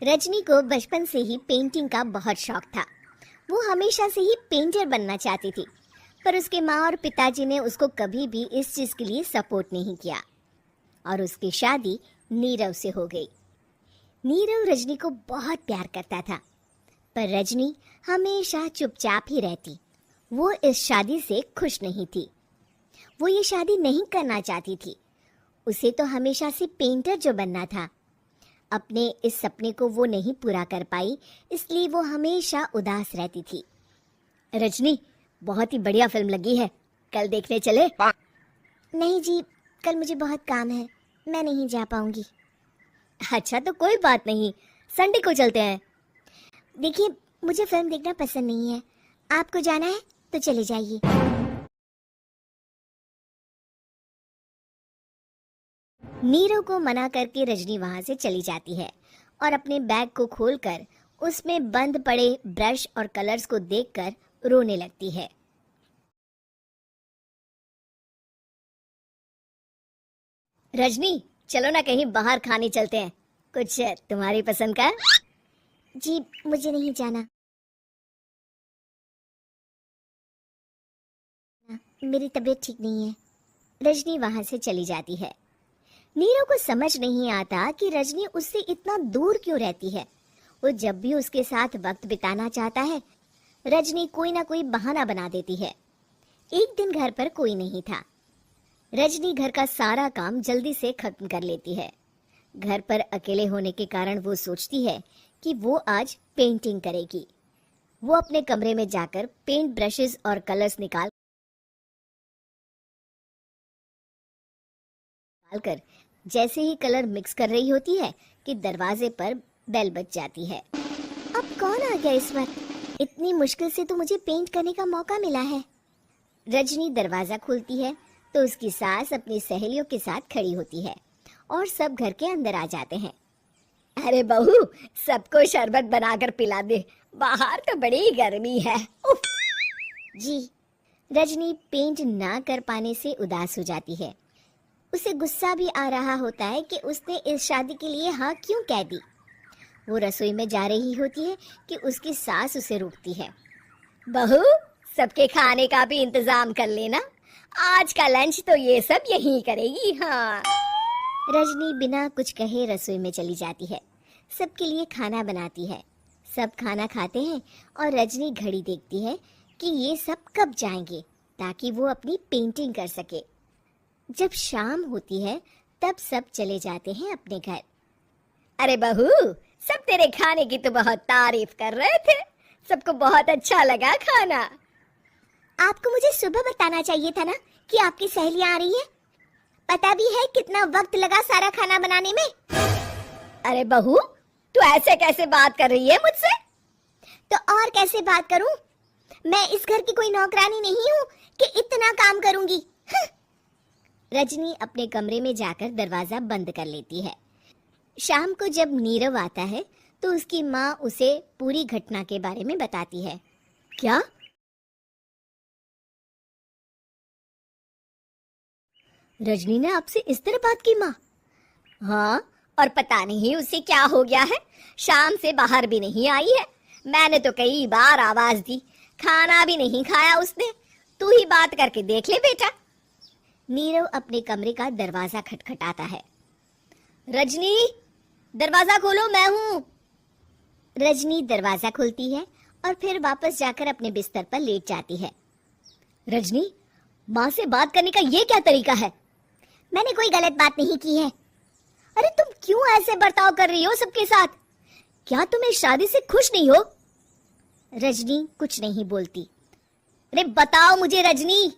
रजनी को बचपन से ही पेंटिंग का बहुत शौक था। वो हमेशा से ही पेंटर बनना चाहती थी, पर उसके माँ और पिताजी ने उसको कभी भी इस चीज़ के लिए सपोर्ट नहीं किया और उसकी शादी नीरव से हो गई। नीरव रजनी को बहुत प्यार करता था, पर रजनी हमेशा चुपचाप ही रहती। वो इस शादी से खुश नहीं थी। वो ये शादी नहीं करना चाहती थी। उसे तो हमेशा से पेंटर जो बनना था। अपने इस सपने को वो नहीं पूरा कर पाई, इसलिए वो हमेशा उदास रहती थी। रजनी, बहुत ही बढ़िया फिल्म लगी है, कल देखने चले? नहीं जी, कल मुझे बहुत काम है, मैं नहीं जा पाऊंगी। अच्छा तो कोई बात नहीं, संडे को चलते हैं। देखिए, मुझे फिल्म देखना पसंद नहीं है। आपको जाना है तो चले जाइए। नीरव को मना करके रजनी वहां से चली जाती है और अपने बैग को खोलकर उसमें बंद पड़े ब्रश और कलर्स को देखकर रोने लगती है। रजनी, चलो ना कहीं बाहर खाने चलते हैं, कुछ तुम्हारी पसंद का। जी, मुझे नहीं जाना, मेरी तबीयत ठीक नहीं है। रजनी वहां से चली जाती है। नीरव को समझ नहीं आता कि रजनी उससे इतना दूर क्यों रहती है। वो जब भी उसके साथ वक्त बिताना चाहता है, रजनी कोई ना कोई बहाना बना देती है। एक दिन घर पर कोई नहीं था। रजनी घर का सारा काम जल्दी से खत्म कर लेती है। घर पर अकेले होने के कारण वो सोचती है कि वो आज पेंटिंग करेगी। वो अपने कमरे में जाकर पेंट ब्रशेस और कलर्स निकाल कर जैसे ही कलर मिक्स कर रही होती है कि दरवाजे पर बेल बज जाती है। अब कौन आ गया इस वक्त? इतनी मुश्किल से तो मुझे पेंट करने का मौका मिला है। रजनी दरवाजा खोलती है तो उसकी सास अपनी सहेलियों के साथ खड़ी होती है और सब घर के अंदर आ जाते हैं। अरे बहू, सबको शरबत बनाकर पिला दे, बाहर तो बड़ी गर्मी है। उफ। जी। रजनी पेंट ना कर पाने से उदास हो जाती है। उसे गुस्सा भी आ रहा होता है कि उसने इस शादी के लिए हाँ क्यों कह दी। वो रसोई में जा रही होती है कि उसकी सास उसे रोकती है। बहू, सबके खाने का भी इंतजाम कर लेना, आज का लंच तो ये सब यहीं करेगी। हाँ। रजनी बिना कुछ कहे रसोई में चली जाती है। सबके लिए खाना बनाती है। सब खाना खाते हैं और रजनी घड़ी देखती है कि ये सब कब जाएंगे ताकि वो अपनी पेंटिंग कर सके। जब शाम होती है तब सब चले जाते हैं अपने घर। अरे बहू, सब तेरे खाने की तो बहुत तारीफ कर रहे थे, सबको बहुत अच्छा लगा खाना। आपको मुझे सुबह बताना चाहिए था ना कि आपकी सहेलियां आ रही हैं। पता भी है कितना वक्त लगा सारा खाना बनाने में। अरे बहू, तू ऐसे कैसे बात कर रही है मुझसे? तो और कैसे बात करूं? मैं इस घर की कोई नौकरानी नहीं हूं कि इतना काम करूंगी। रजनी अपने कमरे में जाकर दरवाजा बंद कर लेती है। शाम को जब नीरव आता है तो उसकी माँ उसे पूरी घटना के बारे में बताती है। क्या? रजनी ने आपसे इस तरह बात की माँ? हाँ, और पता नहीं उसे क्या हो गया है, शाम से बाहर भी नहीं आई है। मैंने तो कई बार आवाज दी, खाना भी नहीं खाया उसने। तू ही बात करके देख ले बेटा। नीरव अपने कमरे का दरवाजा खटखटाता है। रजनी, दरवाजा खोलो, मैं हूं। रजनी दरवाजा खोलती है और फिर वापस जाकर अपने बिस्तर पर लेट जाती है। रजनी, माँ से बात करने का ये क्या तरीका है? मैंने कोई गलत बात नहीं की है। अरे तुम क्यों ऐसे बर्ताव कर रही हो सबके साथ? क्या तुम इस शादी से खुश नहीं हो? रजनी कुछ नहीं बोलती। अरे बताओ मुझे रजनी,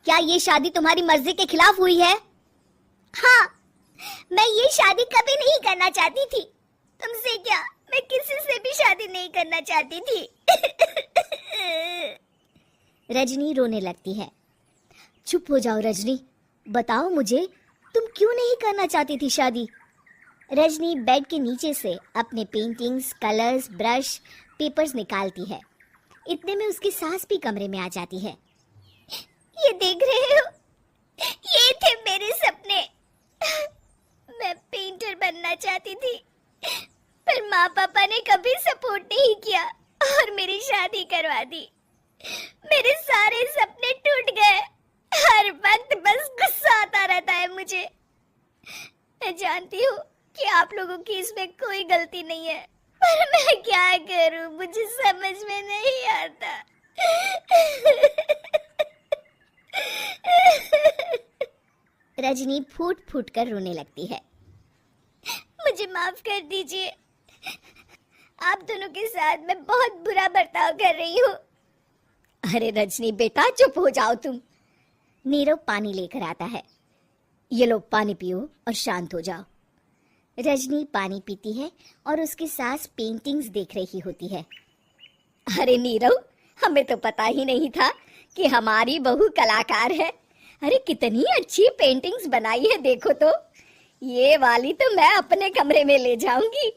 क्या ये शादी तुम्हारी मर्जी के खिलाफ हुई है? हाँ, मैं ये शादी कभी नहीं करना चाहती थी। तुमसे क्या, मैं किसी से भी शादी नहीं करना चाहती थी। रजनी रोने लगती है। चुप हो जाओ रजनी, बताओ मुझे, तुम क्यों नहीं करना चाहती थी शादी? रजनी बेड के नीचे से अपने पेंटिंग्स, कलर्स, ब्रश, पेपर्स निकालती है। इतने में उसकी सास भी कमरे में आ जाती है। ये देख रहे हो, ये थे मेरे सपने। मैं पेंटर बनना चाहती थी, पर माँ पापा ने कभी सपोर्ट नहीं किया और मेरी शादी करवा दी। मेरे सारे सपने टूट गए। हर वक्त बस गुस्सा आता रहता है मुझे। मैं जानती हूँ कि आप लोगों की इसमें कोई गलती नहीं है, पर मैं क्या करूँ, मुझे समझ में नहीं आता। रजनी फूट फूट कर रोने लगती है। मुझे माफ कर दीजिए, आप दोनों के साथ मैं बहुत बुरा बर्ताव कर रही हूँ। अरे रजनी बेटा, चुप हो जाओ तुम। नीरव पानी लेकर आता है। ये लो पानी पियो और शांत हो जाओ। रजनी पानी पीती है और उसकी सास पेंटिंग्स देख रही होती है। अरे नीरव, हमें तो पता ही नहीं था कि हमारी बहू कलाकार है। अरे कितनी अच्छी पेंटिंग्स बनाई है, देखो तो। ये वाली तो मैं अपने कमरे में ले जाऊंगी।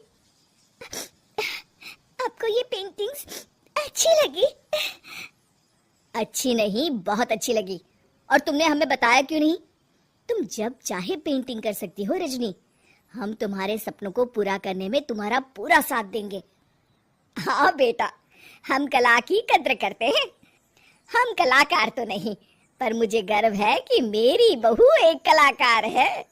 आपको ये पेंटिंग्स अच्छी लगी? अच्छी नहीं, बहुत अच्छी लगी। और तुमने हमें बताया क्यों नहीं? तुम जब चाहे पेंटिंग कर सकती हो रजनी। हम तुम्हारे सपनों को पूरा करने में तुम्हारा पूरा साथ देंगे। हाँ बेटा, हम कला की कद्र करते हैं। हम कलाकार तो नहीं, पर मुझे गर्व है कि मेरी बहू एक कलाकार है।